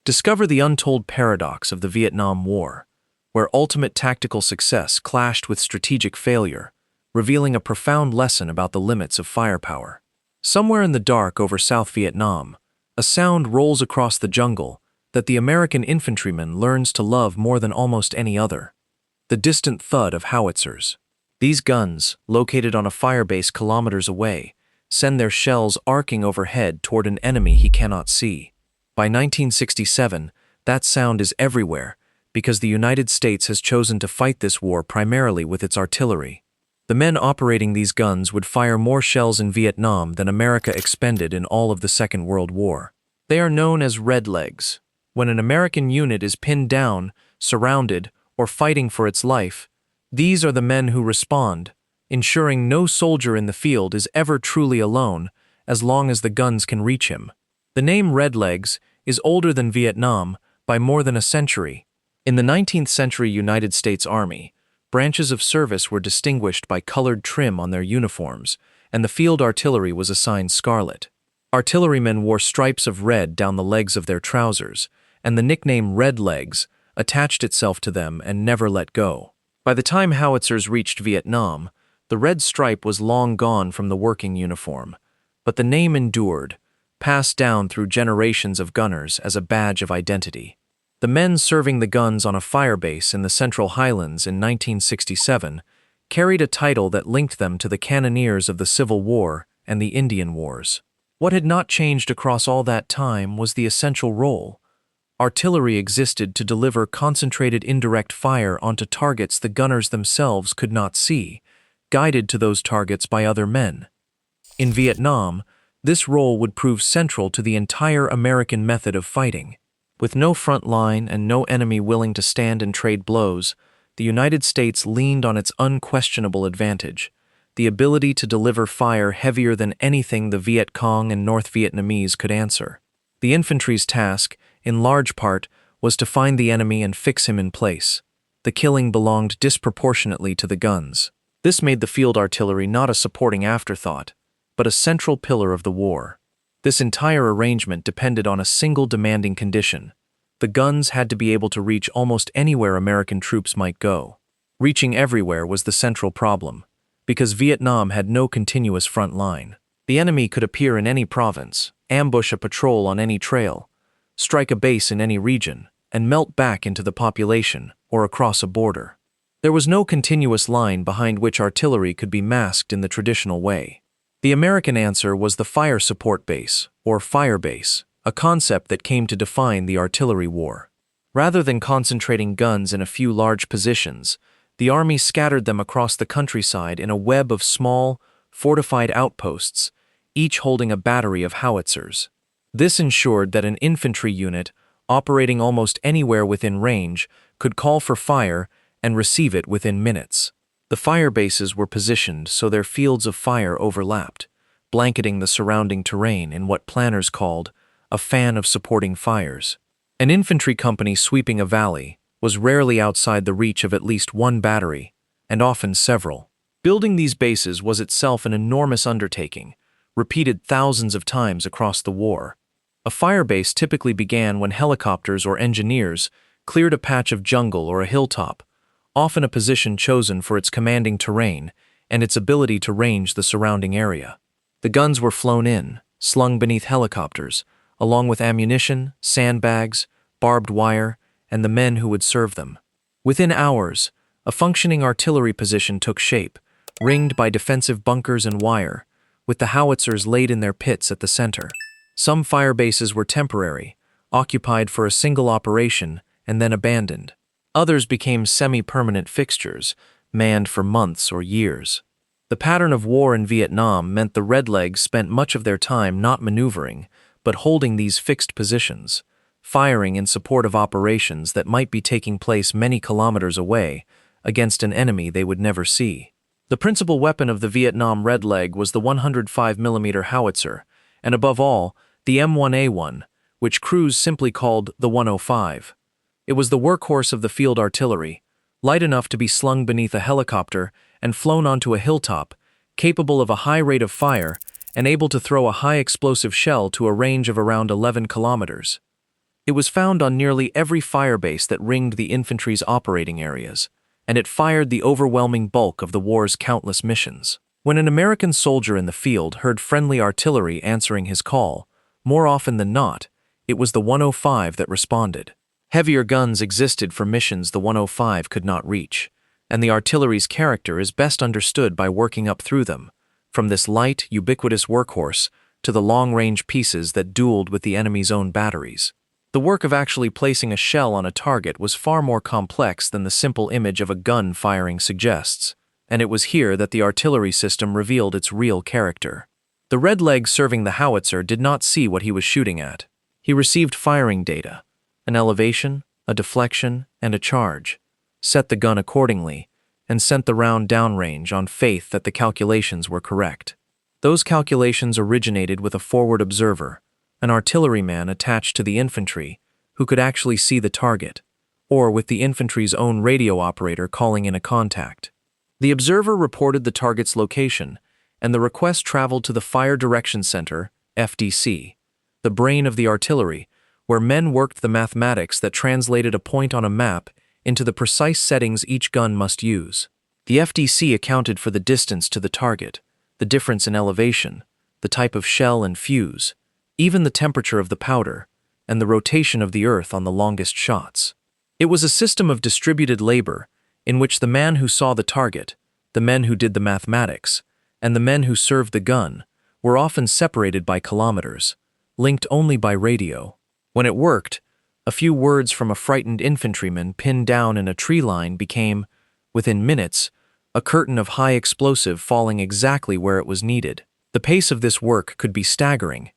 Discover the untold paradox of the Vietnam War, where ultimate tactical success clashed with strategic failure, revealing a profound lesson about the limits of firepower. Somewhere in the dark over South Vietnam, a sound rolls across the jungle that the American infantryman learns to love more than almost any other: the distant thud of howitzers. These guns, located on a firebase kilometers away, send their shells arcing overhead toward an enemy he cannot see. By 1967, that sound is everywhere because the United States has chosen to fight this war primarily with its artillery. The men operating these guns would fire more shells in Vietnam than America expended in all of the Second World War. They are known as Redlegs. When an American unit is pinned down, surrounded, or fighting for its life, these are the men who respond, ensuring no soldier in the field is ever truly alone as long as the guns can reach him. The name Redlegs is older than Vietnam by more than a century. In the 19th century United States Army, branches of service were distinguished by colored trim on their uniforms, and the field artillery was assigned scarlet. Artillerymen wore stripes of red down the legs of their trousers, and the nickname Redlegs attached itself to them and never let go. By the time howitzers reached Vietnam, the red stripe was long gone from the working uniform, but the name endured, passed down through generations of gunners as a badge of identity. The men serving the guns on a firebase in the Central Highlands in 1967 carried a title that linked them to the cannoneers of the Civil War and the Indian Wars. What had not changed across all that time was the essential role. Artillery existed to deliver concentrated indirect fire onto targets the gunners themselves could not see, guided to those targets by other men. In Vietnam, this role would prove central to the entire American method of fighting. With no front line and no enemy willing to stand and trade blows, the United States leaned on its unquestionable advantage, the ability to deliver fire heavier than anything the Viet Cong and North Vietnamese could answer. The infantry's task, in large part, was to find the enemy and fix him in place. The killing belonged disproportionately to the guns. This made the field artillery not a supporting afterthought, but a central pillar of the war. This entire arrangement depended on a single demanding condition: the guns had to be able to reach almost anywhere American troops might go. Reaching everywhere was the central problem, because Vietnam had no continuous front line. The enemy could appear in any province, ambush a patrol on any trail, strike a base in any region, and melt back into the population or across a border. There was no continuous line behind which artillery could be masked in the traditional way. The American answer was the fire support base, or firebase, a concept that came to define the artillery war. Rather than concentrating guns in a few large positions, the Army scattered them across the countryside in a web of small, fortified outposts, each holding a battery of howitzers. This ensured that an infantry unit, operating almost anywhere within range, could call for fire and receive it within minutes. The fire bases were positioned so their fields of fire overlapped, blanketing the surrounding terrain in what planners called a fan of supporting fires. An infantry company sweeping a valley was rarely outside the reach of at least one battery, and often several. Building these bases was itself an enormous undertaking, repeated thousands of times across the war. A firebase typically began when helicopters or engineers cleared a patch of jungle or a hilltop, often a position chosen for its commanding terrain and its ability to range the surrounding area. The guns were flown in, slung beneath helicopters, along with ammunition, sandbags, barbed wire, and the men who would serve them. Within hours, a functioning artillery position took shape, ringed by defensive bunkers and wire, with the howitzers laid in their pits at the center. Some firebases were temporary, occupied for a single operation and then abandoned. Others became semi-permanent fixtures, manned for months or years. The pattern of war in Vietnam meant the Redlegs spent much of their time not maneuvering, but holding these fixed positions, firing in support of operations that might be taking place many kilometers away against an enemy they would never see. The principal weapon of the Vietnam Redleg was the 105mm howitzer, and above all, the M1A1, which crews simply called the 105. It was the workhorse of the field artillery, light enough to be slung beneath a helicopter and flown onto a hilltop, capable of a high rate of fire and able to throw a high explosive shell to a range of around 11 kilometers. It was found on nearly every firebase that ringed the infantry's operating areas, and it fired the overwhelming bulk of the war's countless missions. When an American soldier in the field heard friendly artillery answering his call, more often than not, it was the 105 that responded. Heavier guns existed for missions the 105 could not reach, and the artillery's character is best understood by working up through them, from this light, ubiquitous workhorse to the long-range pieces that dueled with the enemy's own batteries. The work of actually placing a shell on a target was far more complex than the simple image of a gun firing suggests, and it was here that the artillery system revealed its real character. The Redlegs serving the Howitzer did not see what he was shooting at. He received firing data, an elevation, a deflection, and a charge, set the gun accordingly, and sent the round downrange on faith that the calculations were correct. Those calculations originated with a forward observer, an artilleryman attached to the infantry who could actually see the target, or with the infantry's own radio operator calling in a contact. The observer reported the target's location, and the request traveled to the Fire Direction Center, FDC, the brain of the artillery, where men worked the mathematics that translated a point on a map into the precise settings each gun must use. The FDC accounted for the distance to the target, the difference in elevation, the type of shell and fuse, even the temperature of the powder, and the rotation of the earth on the longest shots. It was a system of distributed labor in which the man who saw the target, the men who did the mathematics, and the men who served the gun were often separated by kilometers, linked only by radio. When it worked, a few words from a frightened infantryman pinned down in a tree line became, within minutes, a curtain of high explosive falling exactly where it was needed. The pace of this work could be staggering.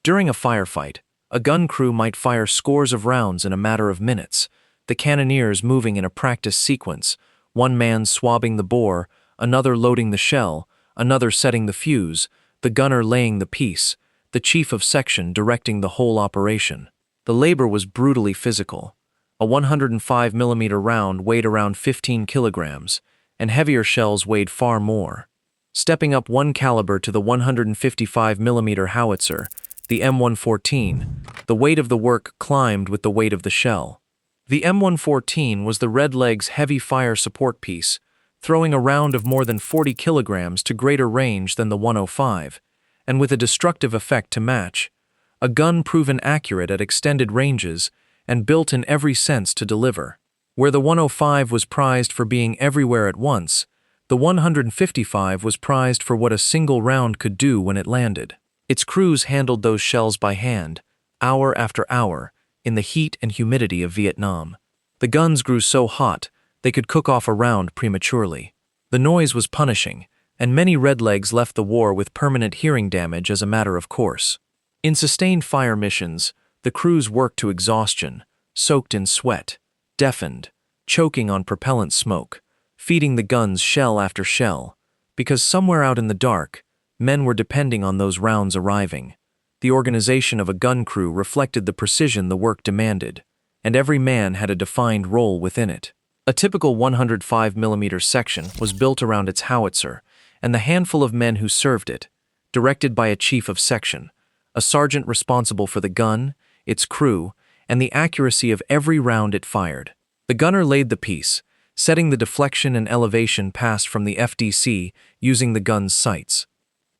During a firefight, a gun crew might fire scores of rounds in a matter of minutes, the cannoneers moving in a practice sequence, one man swabbing the bore, another loading the shell, another setting the fuse, the gunner laying the piece, the chief of section directing the whole operation. The labor was brutally physical. A 105mm round weighed around 15 kilograms, and heavier shells weighed far more. Stepping up one caliber to the 155mm howitzer, the M114, the weight of the work climbed with the weight of the shell. The M114 was the Redlegs' heavy fire support piece, throwing a round of more than 40 kilograms to greater range than the 105, and with a destructive effect to match, a gun proven accurate at extended ranges and built in every sense to deliver. Where the 105 was prized for being everywhere at once, the 155 was prized for what a single round could do when it landed. Its crews handled those shells by hand, hour after hour, in the heat and humidity of Vietnam. The guns grew so hot, they could cook off a round prematurely. The noise was punishing, and many Redlegs left the war with permanent hearing damage as a matter of course. In sustained fire missions, the crews worked to exhaustion, soaked in sweat, deafened, choking on propellant smoke, feeding the guns shell after shell, because somewhere out in the dark, men were depending on those rounds arriving. The organization of a gun crew reflected the precision the work demanded, and every man had a defined role within it. A typical 105mm section was built around its howitzer, and the handful of men who served it, directed by a chief of section, a sergeant responsible for the gun, its crew, and the accuracy of every round it fired. The gunner laid the piece, setting the deflection and elevation passed from the FDC using the gun's sights.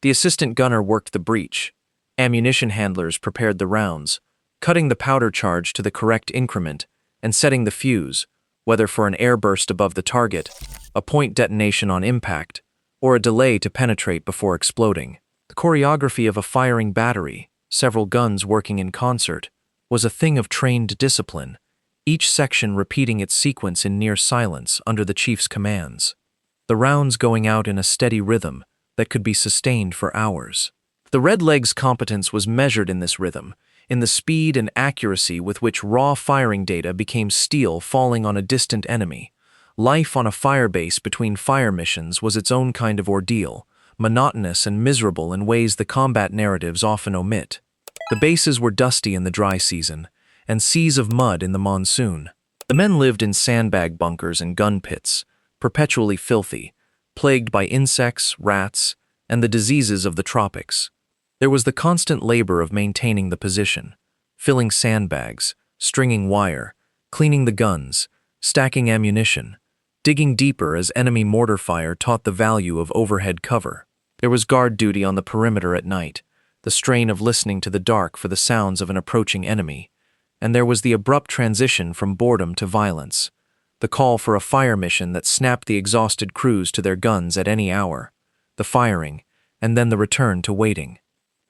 The assistant gunner worked the breech. Ammunition handlers prepared the rounds, cutting the powder charge to the correct increment and setting the fuse, whether for an airburst above the target, a point detonation on impact, or a delay to penetrate before exploding. The choreography of a firing battery, several guns working in concert, was a thing of trained discipline, each section repeating its sequence in near silence under the chief's commands. The rounds going out in a steady rhythm that could be sustained for hours. The Redlegs' competence was measured in this rhythm, in the speed and accuracy with which raw firing data became steel falling on a distant enemy. Life on a firebase between fire missions was its own kind of ordeal, monotonous and miserable in ways the combat narratives often omit. The bases were dusty in the dry season, and seas of mud in the monsoon. The men lived in sandbag bunkers and gun pits, perpetually filthy, plagued by insects, rats, and the diseases of the tropics. There was the constant labor of maintaining the position, filling sandbags, stringing wire, cleaning the guns, stacking ammunition, digging deeper as enemy mortar fire taught the value of overhead cover. There was guard duty on the perimeter at night, the strain of listening to the dark for the sounds of an approaching enemy, and there was the abrupt transition from boredom to violence, the call for a fire mission that snapped the exhausted crews to their guns at any hour, the firing, and then the return to waiting.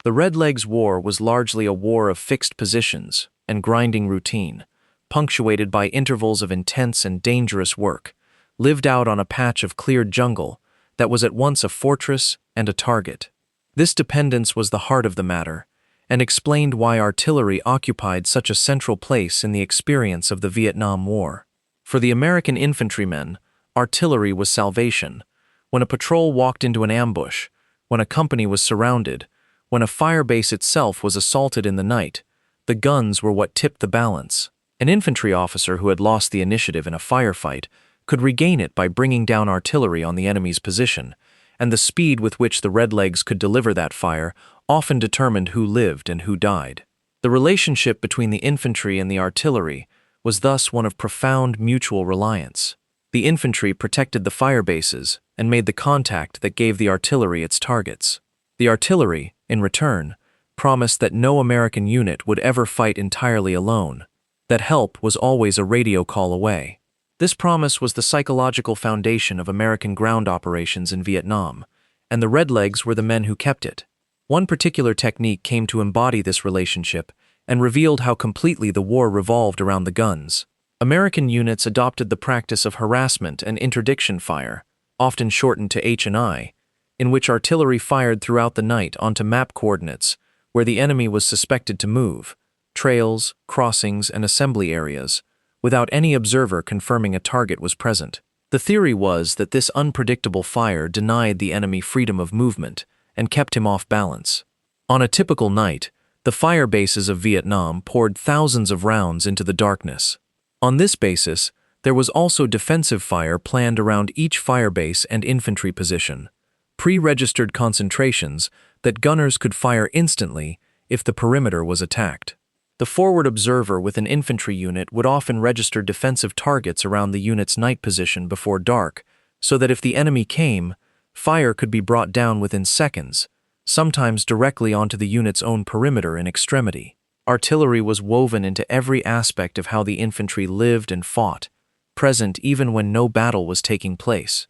The Redlegs War was largely a war of fixed positions and grinding routine, punctuated by intervals of intense and dangerous work, lived out on a patch of cleared jungle that was at once a fortress and a target. This dependence was the heart of the matter, and explained why artillery occupied such a central place in the experience of the Vietnam War. For the American infantrymen, artillery was salvation. When a patrol walked into an ambush, when a company was surrounded, when a firebase itself was assaulted in the night, the guns were what tipped the balance. An infantry officer who had lost the initiative in a firefight could regain it by bringing down artillery on the enemy's position, and the speed with which the Redlegs could deliver that fire often determined who lived and who died. The relationship between the infantry and the artillery was thus one of profound mutual reliance. The infantry protected the firebases and made the contact that gave the artillery its targets. The artillery, in return, promised that no American unit would ever fight entirely alone, that help was always a radio call away. This promise was the psychological foundation of American ground operations in Vietnam, and the Redlegs were the men who kept it. One particular technique came to embody this relationship and revealed how completely the war revolved around the guns. American units adopted the practice of harassment and interdiction fire, often shortened to H&I, in which artillery fired throughout the night onto map coordinates where the enemy was suspected to move, trails, crossings, and assembly areas, without any observer confirming a target was present. The theory was that this unpredictable fire denied the enemy freedom of movement and kept him off balance. On a typical night, the fire bases of Vietnam poured thousands of rounds into the darkness. On this basis, there was also defensive fire planned around each fire base and infantry position, pre-registered concentrations that gunners could fire instantly if the perimeter was attacked. The forward observer with an infantry unit would often register defensive targets around the unit's night position before dark, so that if the enemy came, fire could be brought down within seconds, sometimes directly onto the unit's own perimeter in extremity. Artillery was woven into every aspect of how the infantry lived and fought, present even when no battle was taking place,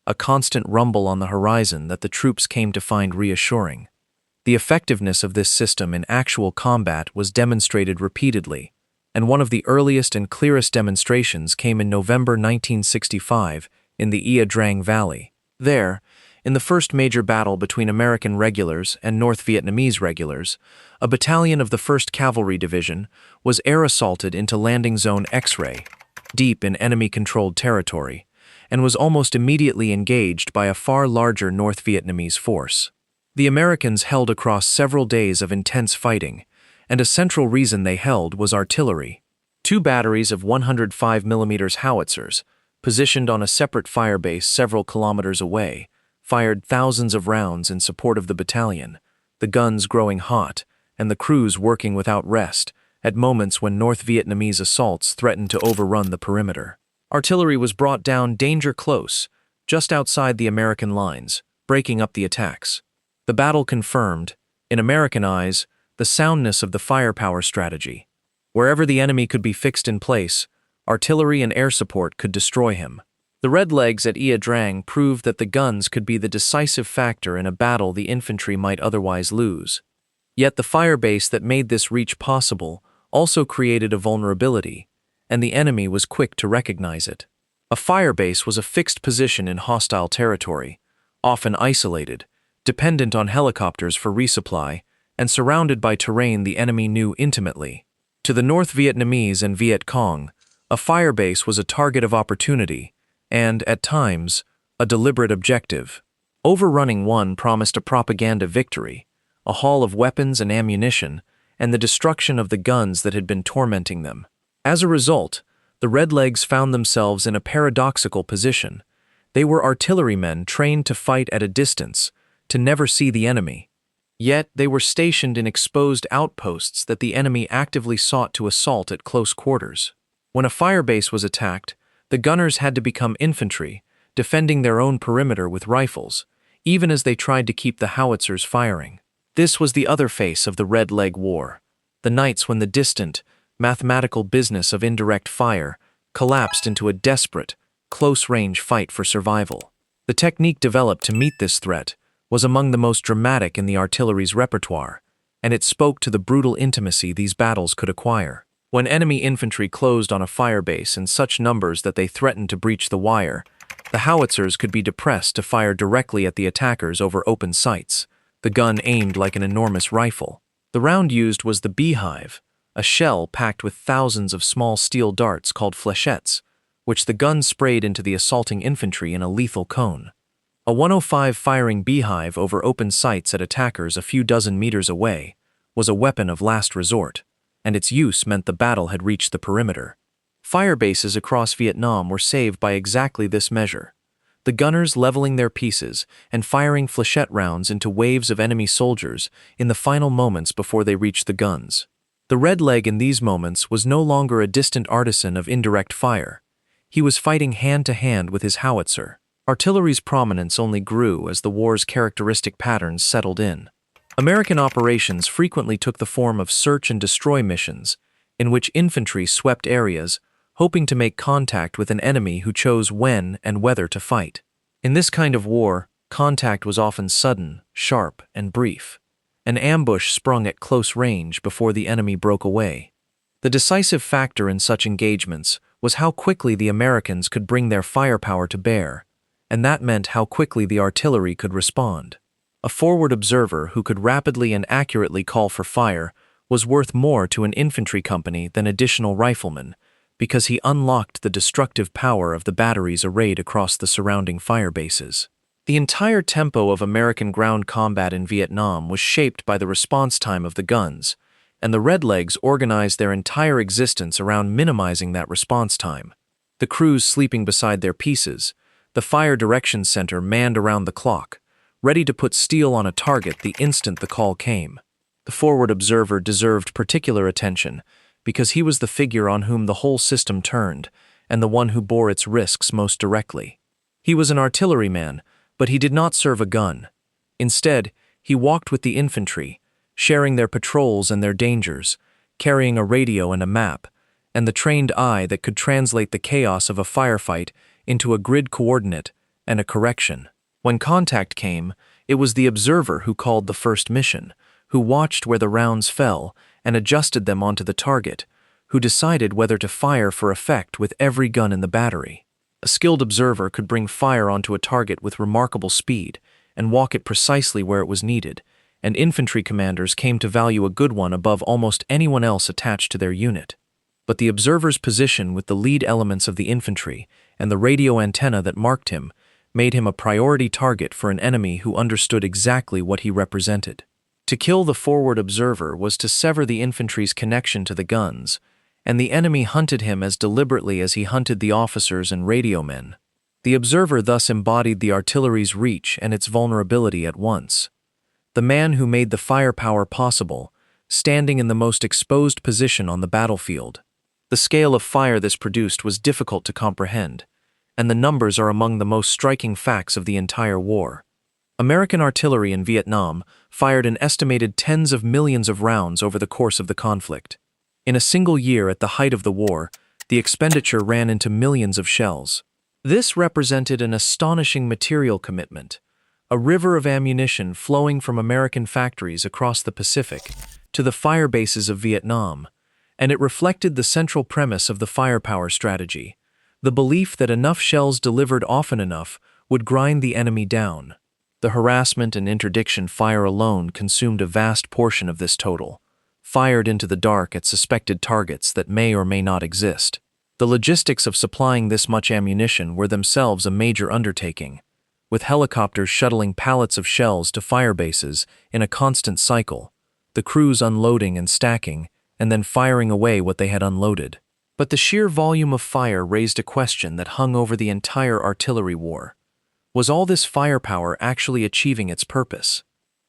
a constant rumble on the horizon that the troops came to find reassuring. The effectiveness of this system in actual combat was demonstrated repeatedly, and one of the earliest and clearest demonstrations came in November 1965 in the Ia Drang Valley. There, in the first major battle between American regulars and North Vietnamese regulars, a battalion of the 1st Cavalry Division was air assaulted into landing zone X-ray, deep in enemy-controlled territory, and was almost immediately engaged by a far larger North Vietnamese force. The Americans held across several days of intense fighting, and a central reason they held was artillery. 2 batteries of 105mm howitzers, positioned on a separate fire base several kilometers away, fired thousands of rounds in support of the battalion, the guns growing hot, and the crews working without rest at moments when North Vietnamese assaults threatened to overrun the perimeter. Artillery was brought down danger close, just outside the American lines, breaking up the attacks. The battle confirmed, in American eyes, the soundness of the firepower strategy. Wherever the enemy could be fixed in place, artillery and air support could destroy him. The Redlegs at Ia Drang proved that the guns could be the decisive factor in a battle the infantry might otherwise lose. Yet the firebase that made this reach possible also created a vulnerability, and the enemy was quick to recognize it. A firebase was a fixed position in hostile territory, often isolated, dependent on helicopters for resupply, and surrounded by terrain the enemy knew intimately. To the North Vietnamese and Viet Cong, a firebase was a target of opportunity and, at times, a deliberate objective. Overrunning one promised a propaganda victory, a haul of weapons and ammunition, and the destruction of the guns that had been tormenting them. As a result, the Redlegs found themselves in a paradoxical position. They were artillerymen trained to fight at a distance, to never see the enemy. Yet they were stationed in exposed outposts that the enemy actively sought to assault at close quarters. When a firebase was attacked, the gunners had to become infantry, defending their own perimeter with rifles, even as they tried to keep the howitzers firing. This was the other face of the Red Leg War, the nights when the distant, mathematical business of indirect fire collapsed into a desperate, close-range fight for survival. The technique developed to meet this threat was among the most dramatic in the artillery's repertoire, and it spoke to the brutal intimacy these battles could acquire. When enemy infantry closed on a firebase in such numbers that they threatened to breach the wire, the howitzers could be depressed to fire directly at the attackers over open sights, the gun aimed like an enormous rifle. The round used was the beehive, a shell packed with thousands of small steel darts called flechettes, which the gun sprayed into the assaulting infantry in a lethal cone. A 105 firing beehive over open sights at attackers a few dozen meters away was a weapon of last resort, and its use meant the battle had reached the perimeter. Firebases across Vietnam were saved by exactly this measure, the gunners leveling their pieces and firing flechette rounds into waves of enemy soldiers in the final moments before they reached the guns. The Red Leg in these moments was no longer a distant artisan of indirect fire. He was fighting hand-to-hand with his howitzer. Artillery's prominence only grew as the war's characteristic patterns settled in. American operations frequently took the form of search-and-destroy missions, in which infantry swept areas, hoping to make contact with an enemy who chose when and whether to fight. In this kind of war, contact was often sudden, sharp, and brief. An ambush sprung at close range before the enemy broke away. The decisive factor in such engagements was how quickly the Americans could bring their firepower to bear, and that meant how quickly the artillery could respond. A forward observer who could rapidly and accurately call for fire was worth more to an infantry company than additional riflemen, because he unlocked the destructive power of the batteries arrayed across the surrounding firebases. The entire tempo of American ground combat in Vietnam was shaped by the response time of the guns, and the Redlegs organized their entire existence around minimizing that response time. The crews sleeping beside their pieces, the fire direction center manned around the clock, ready to put steel on a target the instant the call came. The forward observer deserved particular attention because he was the figure on whom the whole system turned and the one who bore its risks most directly. He was an artilleryman, but he did not serve a gun. Instead, he walked with the infantry, sharing their patrols and their dangers, carrying a radio and a map, and the trained eye that could translate the chaos of a firefight into a grid coordinate and a correction. When contact came, it was the observer who called the first mission, who watched where the rounds fell and adjusted them onto the target, who decided whether to fire for effect with every gun in the battery. A skilled observer could bring fire onto a target with remarkable speed and walk it precisely where it was needed, and infantry commanders came to value a good one above almost anyone else attached to their unit. But the observer's position with the lead elements of the infantry and the radio antenna that marked him made him a priority target for an enemy who understood exactly what he represented. To kill the forward observer was to sever the infantry's connection to the guns, and the enemy hunted him as deliberately as he hunted the officers and radio men. The observer thus embodied the artillery's reach and its vulnerability at once. The man who made the firepower possible, standing in the most exposed position on the battlefield. The scale of fire this produced was difficult to comprehend, and the numbers are among the most striking facts of the entire war. American artillery in Vietnam fired an estimated tens of millions of rounds over the course of the conflict. In a single year at the height of the war, the expenditure ran into millions of shells. This represented an astonishing material commitment, a river of ammunition flowing from American factories across the Pacific to the fire bases of Vietnam, and it reflected the central premise of the firepower strategy, the belief that enough shells delivered often enough would grind the enemy down. The harassment and interdiction fire alone consumed a vast portion of this total, fired into the dark at suspected targets that may or may not exist. The logistics of supplying this much ammunition were themselves a major undertaking, with helicopters shuttling pallets of shells to fire bases in a constant cycle, the crews unloading and stacking, and then firing away what they had unloaded. But the sheer volume of fire raised a question that hung over the entire artillery war. Was all this firepower actually achieving its purpose?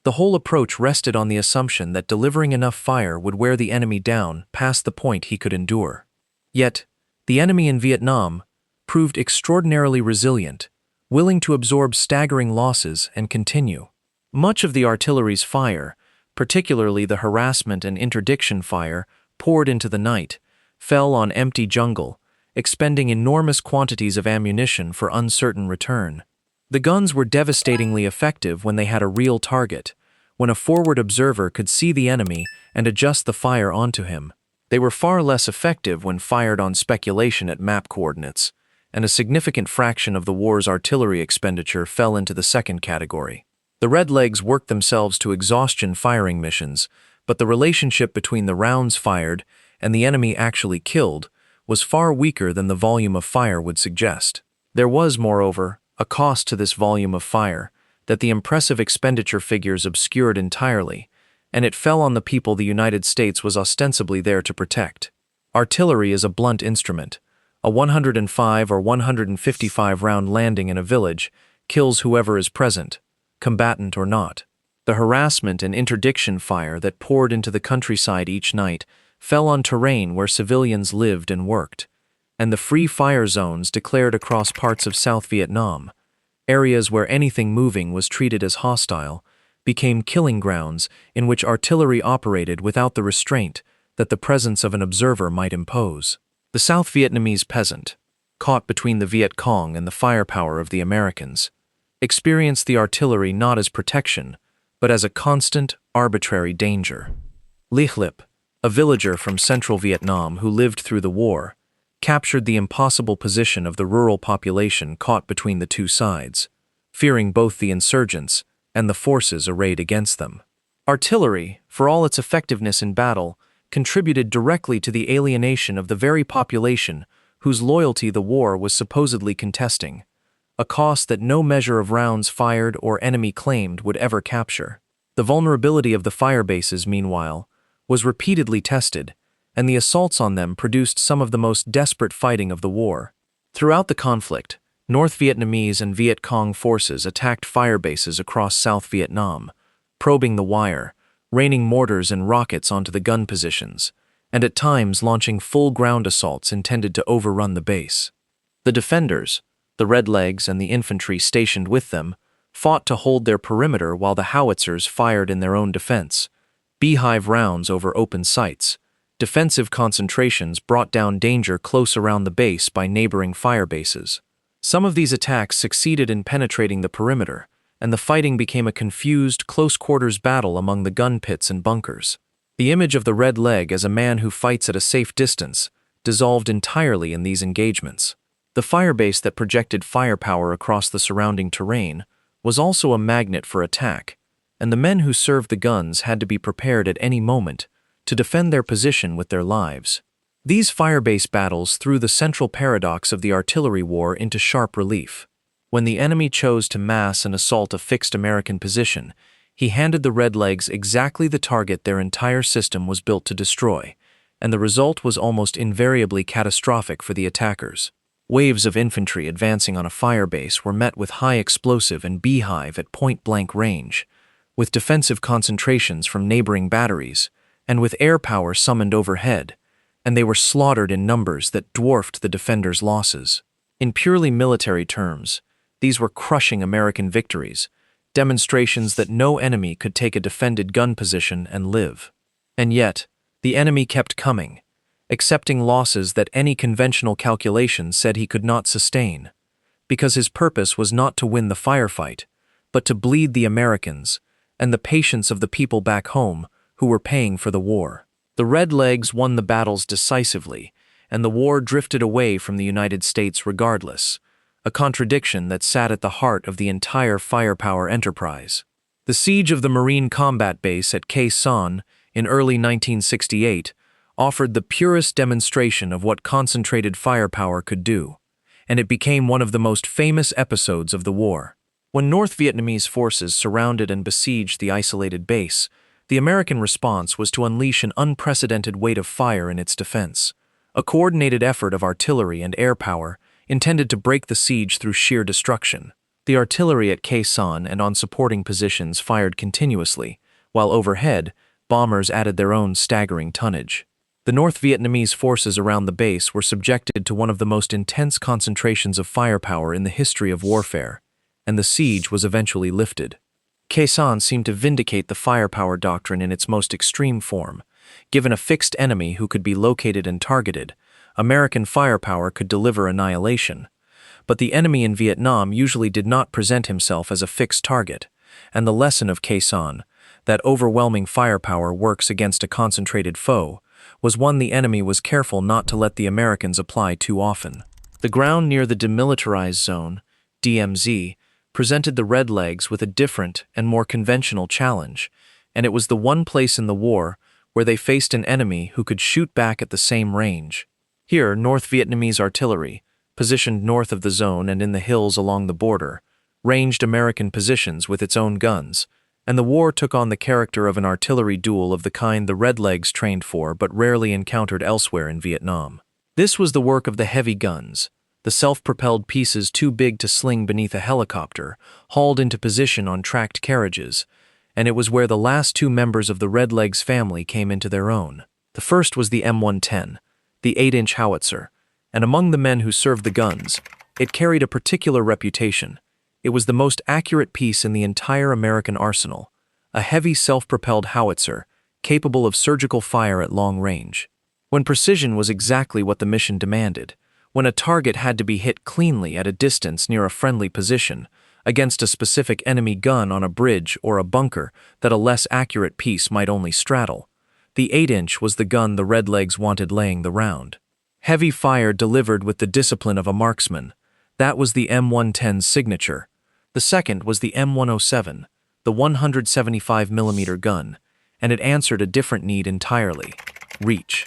The whole approach rested on the assumption that delivering enough fire would wear the enemy down past the point he could endure. Yet, the enemy in Vietnam proved extraordinarily resilient, willing to absorb staggering losses and continue. Much of the artillery's fire, particularly the harassment and interdiction fire poured into the night, fell on empty jungle, expending enormous quantities of ammunition for uncertain return. The guns were devastatingly effective when they had a real target, when a forward observer could see the enemy and adjust the fire onto him. They were far less effective when fired on speculation at map coordinates, and a significant fraction of the war's artillery expenditure fell into the second category. The Redlegs worked themselves to exhaustion firing missions, but the relationship between the rounds fired and the enemy actually killed was far weaker than the volume of fire would suggest. There was, moreover, a cost to this volume of fire that the impressive expenditure figures obscured entirely, and it fell on the people the United States was ostensibly there to protect. Artillery is a blunt instrument. A 105 or 155 round landing in a village kills whoever is present, combatant or not. The harassment and interdiction fire that poured into the countryside each night fell on terrain where civilians lived and worked, and the free fire zones declared across parts of South Vietnam, areas where anything moving was treated as hostile, became killing grounds in which artillery operated without the restraint that the presence of an observer might impose. The South Vietnamese peasant, caught between the Viet Cong and the firepower of the Americans, experienced the artillery not as protection, but as a constant, arbitrary danger. Lihlip, a villager from central Vietnam who lived through the war, captured the impossible position of the rural population caught between the two sides, fearing both the insurgents and the forces arrayed against them. Artillery, for all its effectiveness in battle, contributed directly to the alienation of the very population whose loyalty the war was supposedly contesting, a cost that no measure of rounds fired or enemy claimed would ever capture. The vulnerability of the firebases, meanwhile, was repeatedly tested, and the assaults on them produced some of the most desperate fighting of the war. Throughout the conflict, North Vietnamese and Viet Cong forces attacked firebases across South Vietnam, probing the wire, raining mortars and rockets onto the gun positions, and at times launching full ground assaults intended to overrun the base. The defenders, the Redlegs and the infantry stationed with them, fought to hold their perimeter while the howitzers fired in their own defense, beehive rounds over open sites. Defensive concentrations brought down danger close around the base by neighboring firebases. Some of these attacks succeeded in penetrating the perimeter, and the fighting became a confused, close-quarters battle among the gun pits and bunkers. The image of the red leg as a man who fights at a safe distance dissolved entirely in these engagements. The firebase that projected firepower across the surrounding terrain was also a magnet for attack, and the men who served the guns had to be prepared at any moment to defend their position with their lives. These firebase battles threw the central paradox of the artillery war into sharp relief. When the enemy chose to mass and assault a fixed American position, he handed the Redlegs exactly the target their entire system was built to destroy, and the result was almost invariably catastrophic for the attackers. Waves of infantry advancing on a firebase were met with high explosive and beehive at point-blank range, with defensive concentrations from neighboring batteries, and with air power summoned overhead, and they were slaughtered in numbers that dwarfed the defenders' losses. In purely military terms, these were crushing American victories, demonstrations that no enemy could take a defended gun position and live. And yet, the enemy kept coming, accepting losses that any conventional calculation said he could not sustain, because his purpose was not to win the firefight, but to bleed the Americans and the patience of the people back home who were paying for the war. The Redlegs won the battles decisively, and the war drifted away from the United States regardless, a contradiction that sat at the heart of the entire firepower enterprise. The siege of the Marine Combat Base at Khe Sanh in early 1968 offered the purest demonstration of what concentrated firepower could do, and it became one of the most famous episodes of the war. When North Vietnamese forces surrounded and besieged the isolated base, the American response was to unleash an unprecedented weight of fire in its defense, a coordinated effort of artillery and air power intended to break the siege through sheer destruction. The artillery at Khe Sanh and on supporting positions fired continuously, while overhead, bombers added their own staggering tonnage. The North Vietnamese forces around the base were subjected to one of the most intense concentrations of firepower in the history of warfare, and the siege was eventually lifted. Khe Sanh seemed to vindicate the firepower doctrine in its most extreme form. Given a fixed enemy who could be located and targeted, American firepower could deliver annihilation. But the enemy in Vietnam usually did not present himself as a fixed target, and the lesson of Khe Sanh, that overwhelming firepower works against a concentrated foe, was one the enemy was careful not to let the Americans apply too often. The ground near the Demilitarized Zone, DMZ, presented the Redlegs with a different and more conventional challenge, and it was the one place in the war where they faced an enemy who could shoot back at the same range. Here, North Vietnamese artillery, positioned north of the zone and in the hills along the border, ranged American positions with its own guns, and the war took on the character of an artillery duel of the kind the Redlegs trained for but rarely encountered elsewhere in Vietnam. This was the work of the heavy guns, the self-propelled pieces too big to sling beneath a helicopter, hauled into position on tracked carriages, and it was where the last two members of the Redlegs family came into their own. The first was the M110, the 8-inch howitzer, and among the men who served the guns, it carried a particular reputation. It was the most accurate piece in the entire American arsenal, a heavy self-propelled howitzer, capable of surgical fire at long range. When precision was exactly what the mission demanded, when a target had to be hit cleanly at a distance near a friendly position, against a specific enemy gun on a bridge or a bunker that a less accurate piece might only straddle, the 8-inch was the gun the Redlegs wanted laying the round. Heavy fire delivered with the discipline of a marksman, that was the M110's signature. The second was the M107, the 175mm gun, and it answered a different need entirely: reach.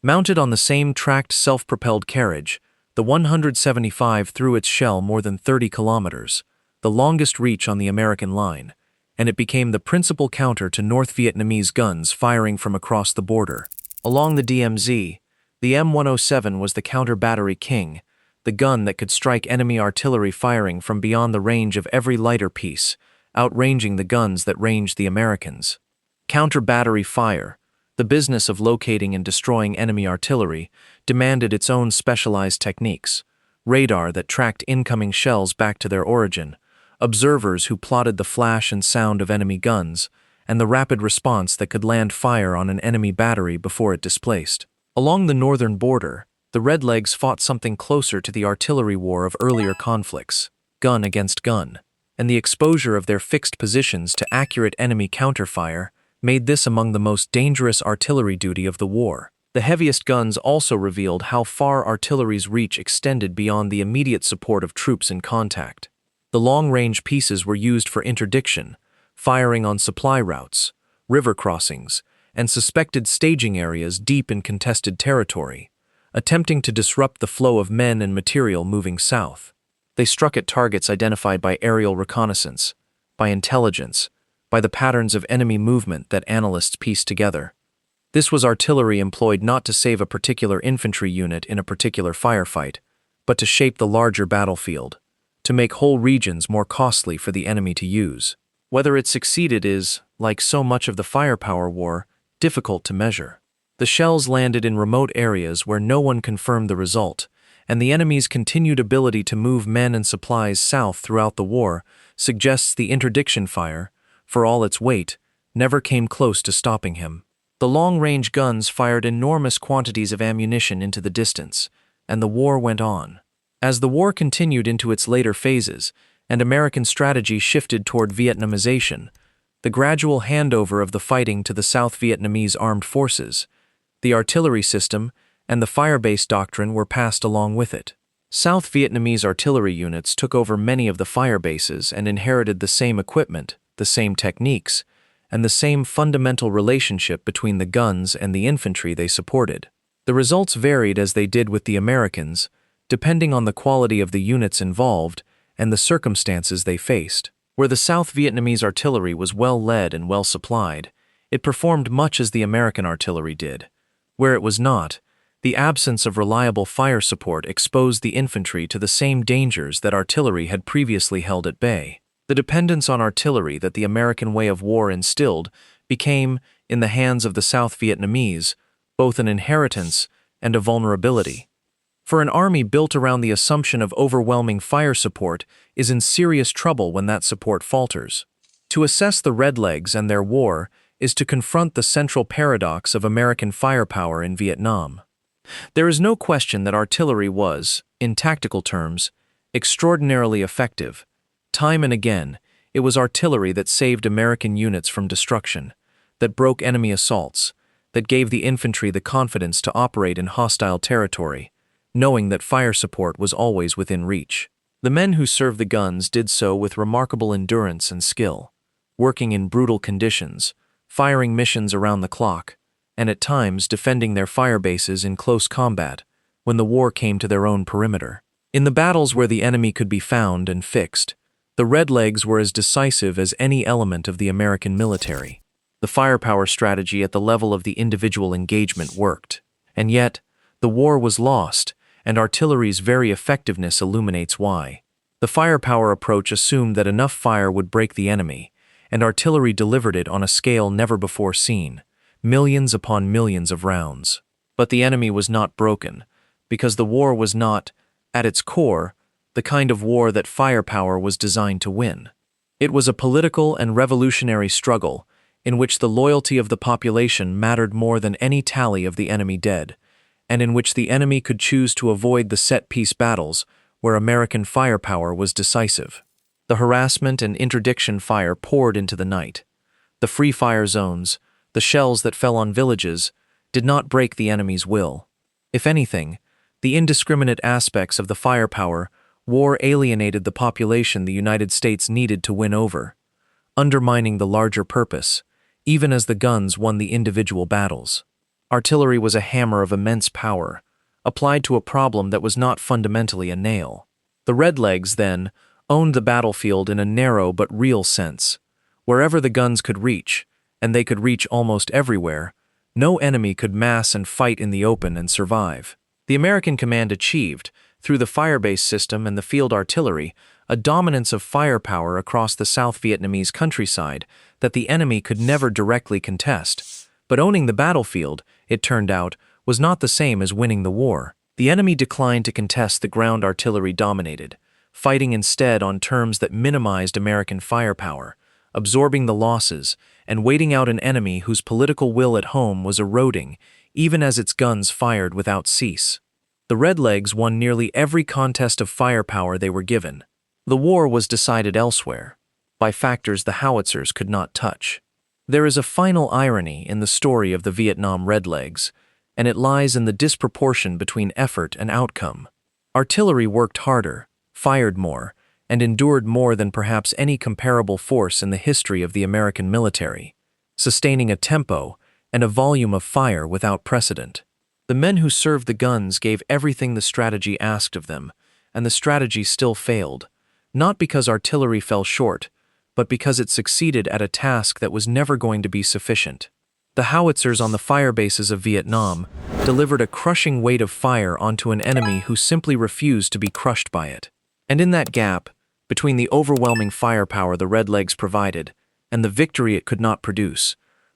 Mounted on the same tracked self-propelled carriage, the 175 threw its shell more than 30 kilometers, the longest reach on the American line, and it became the principal counter to North Vietnamese guns firing from across the border. Along the DMZ, the M107 was the counter-battery king, the gun that could strike enemy artillery firing from beyond the range of every lighter piece, outranging the guns that ranged the Americans. Counter-battery fire, the business of locating and destroying enemy artillery, demanded its own specialized techniques: radar that tracked incoming shells back to their origin, observers who plotted the flash and sound of enemy guns, and the rapid response that could land fire on an enemy battery before it displaced. Along the northern border, the Redlegs fought something closer to the artillery war of earlier conflicts, gun against gun, and the exposure of their fixed positions to accurate enemy counterfire made this among the most dangerous artillery duty of the war. The heaviest guns also revealed how far artillery's reach extended beyond the immediate support of troops in contact. The long-range pieces were used for interdiction, firing on supply routes, river crossings, and suspected staging areas deep in contested territory, attempting to disrupt the flow of men and material moving south. They struck at targets identified by aerial reconnaissance, by intelligence, by the patterns of enemy movement that analysts pieced together. This was artillery employed not to save a particular infantry unit in a particular firefight, but to shape the larger battlefield, to make whole regions more costly for the enemy to use. Whether it succeeded is, like so much of the firepower war, difficult to measure. The shells landed in remote areas where no one confirmed the result, and the enemy's continued ability to move men and supplies south throughout the war suggests the interdiction fire, for all its weight, never came close to stopping him. The long-range guns fired enormous quantities of ammunition into the distance, and the war went on. As the war continued into its later phases, and American strategy shifted toward Vietnamization, the gradual handover of the fighting to the South Vietnamese armed forces, the artillery system, and the firebase doctrine were passed along with it. South Vietnamese artillery units took over many of the firebases and inherited the same equipment, the same techniques, and the same fundamental relationship between the guns and the infantry they supported. The results varied as they did with the Americans, depending on the quality of the units involved and the circumstances they faced. Where the South Vietnamese artillery was well led and well supplied, it performed much as the American artillery did. Where it was not, The absence of reliable fire support exposed the infantry to the same dangers that artillery had previously held at bay. The dependence on artillery that the American way of war instilled became, in the hands of the South Vietnamese, both an inheritance and a vulnerability. For an army built around the assumption of overwhelming fire support is in serious trouble when that support falters. To assess the Redlegs and their war is to confront the central paradox of American firepower in Vietnam. There is no question that artillery was, in tactical terms, extraordinarily effective. Time and again, it was artillery that saved American units from destruction, that broke enemy assaults, that gave the infantry the confidence to operate in hostile territory, knowing that fire support was always within reach. The men who served the guns did so with remarkable endurance and skill, working in brutal conditions, firing missions around the clock, and at times defending their firebases in close combat when the war came to their own perimeter. In the battles where the enemy could be found and fixed, the Redlegs were as decisive as any element of the American military. The firepower strategy at the level of the individual engagement worked, and yet the war was lost, and artillery's very effectiveness illuminates why. The firepower approach assumed that enough fire would break the enemy, and artillery delivered it on a scale never before seen, millions upon millions of rounds. But the enemy was not broken, because the war was not, at its core, the kind of war that firepower was designed to win. It was a political and revolutionary struggle in which the loyalty of the population mattered more than any tally of the enemy dead, and in which the enemy could choose to avoid the set-piece battles where American firepower was decisive. The harassment and interdiction fire poured into the night. The free fire zones, the shells that fell on villages, did not break the enemy's will. If anything, the indiscriminate aspects of the firepower war alienated the population the United States needed to win over, undermining the larger purpose, even as the guns won the individual battles. Artillery was a hammer of immense power, applied to a problem that was not fundamentally a nail. The Redlegs, then, owned the battlefield in a narrow but real sense. Wherever the guns could reach, and they could reach almost everywhere, no enemy could mass and fight in the open and survive. The American command achieved, through the firebase system and the field artillery, a dominance of firepower across the South Vietnamese countryside that the enemy could never directly contest. But owning the battlefield, it turned out, was not the same as winning the war. The enemy declined to contest the ground artillery dominated, fighting instead on terms that minimized American firepower, absorbing the losses, and waiting out an enemy whose political will at home was eroding, even as its guns fired without cease. The Redlegs won nearly every contest of firepower they were given. The war was decided elsewhere, by factors the Howitzers could not touch. There is a final irony in the story of the Vietnam Redlegs, and it lies in the disproportion between effort and outcome. Artillery worked harder, fired more, and endured more than perhaps any comparable force in the history of the American military, sustaining a tempo and a volume of fire without precedent. The men who served the guns gave everything the strategy asked of them, and the strategy still failed, not because artillery fell short, but because it succeeded at a task that was never going to be sufficient. The howitzers on the firebases of Vietnam delivered a crushing weight of fire onto an enemy who simply refused to be crushed by it. And in that gap, between the overwhelming firepower the Redlegs provided and the victory it could not produce,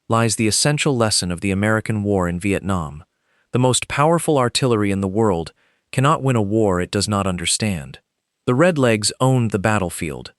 lies the essential lesson of the American war in Vietnam. The most powerful artillery in the world cannot win a war it does not understand. The Redlegs owned the battlefield,